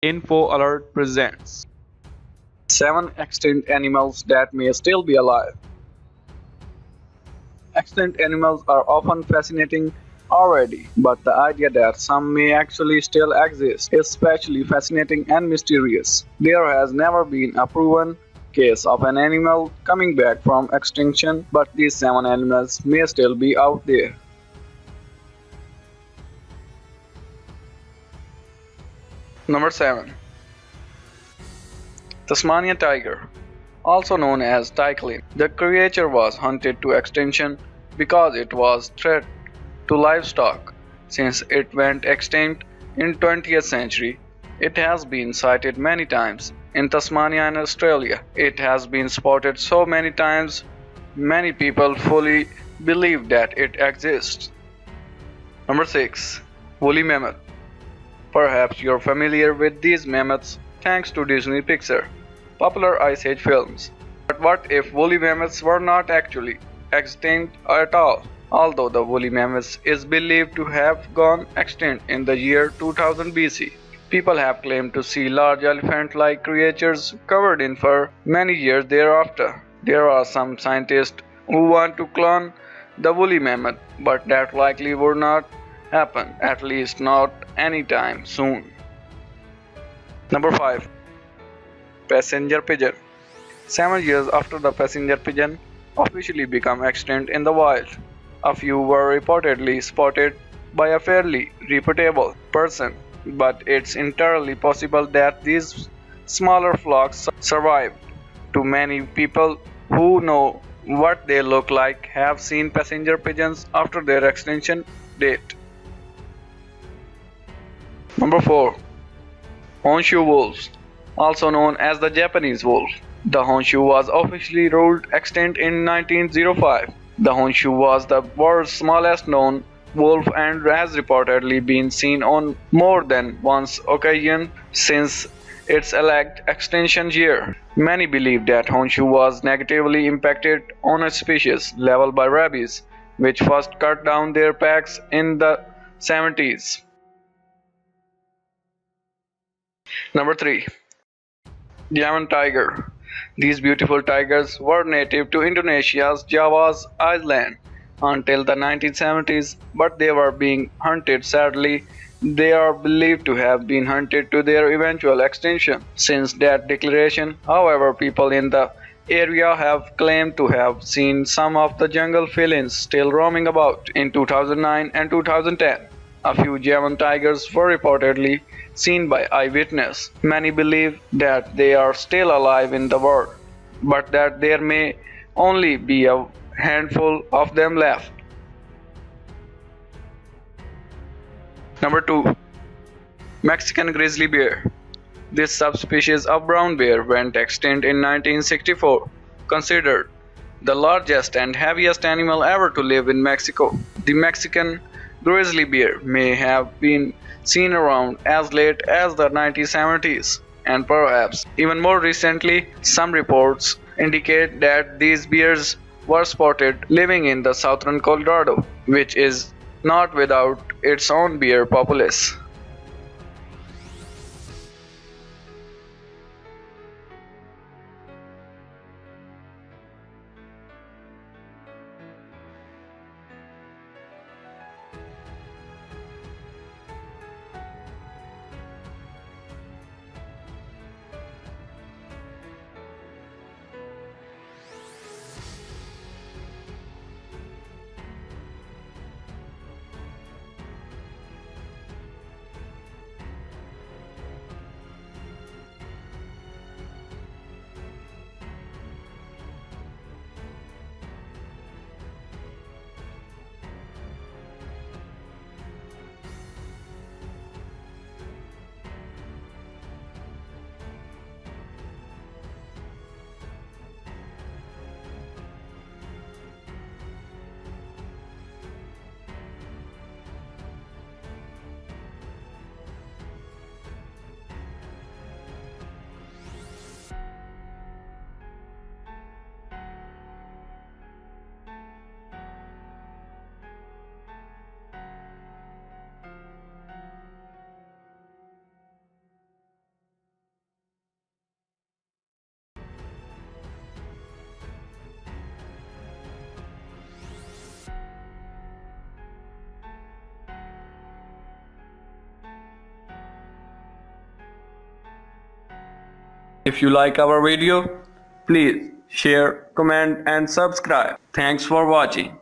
Info Alert presents 7 extinct animals that may still be alive. Extinct animals are often fascinating already, but the idea that some may actually still exist is especially fascinating and mysterious. There has never been a proven case of an animal coming back from extinction, but these 7 animals may still be out there. Number 7. Tasmanian Tiger, also known as Thycaline. The creature was hunted to extinction because it was a threat to livestock. Since it went extinct in 20th century, it has been sighted many times. In Tasmania and Australia, it has been spotted so many times, many people fully believe that it exists. Number 6. Wooly Mammoth. Perhaps you're familiar with these mammoths thanks to Disney Pixar popular Ice Age films. But what if woolly mammoths were not actually extinct at all? Although the woolly mammoth is believed to have gone extinct in the year 2000 BC, people have claimed to see large elephant-like creatures covered in fur many years thereafter. There are some scientists who want to clone the woolly mammoth, but that likely would not happen, at least not anytime soon. Number 5. Passenger pigeon. 7 years after the passenger pigeon officially became extinct in the wild, a few were reportedly spotted by a fairly reputable person, but it's entirely possible that these smaller flocks survived. Too many people who know what they look like have seen passenger pigeons after their extinction date. Number 4. Honshu wolves, also known as the Japanese wolf. The Honshu was officially ruled extinct in 1905. The Honshu was the world's smallest known wolf and has reportedly been seen on more than one occasion since its alleged extinction year. Many believe that Honshu was negatively impacted on a species level by rabies, which first cut down their packs in the 70s. Number 3. Java tiger. These beautiful tigers were native to Indonesia's Java's island until the 1970s, but they were being hunted. Sadly, they are believed to have been hunted to their eventual extinction. Since that declaration, however, people in the area have claimed to have seen some of the jungle felines still roaming about. In 2009 and 2010, a few Javan tigers were reportedly seen by eyewitnesses. Many believe that they are still alive in the world, but that there may only be a handful of them left. Number 2. Mexican grizzly bear. This subspecies of brown bear went extinct in 1964, considered the largest and heaviest animal ever to live in Mexico. The Mexican grizzly bear may have been seen around as late as the 1970s, and perhaps even more recently. Some reports indicate that these bears were spotted living in the southern Colorado, which is not without its own bear populace. If you like our video, please share, comment and subscribe. Thanks for watching.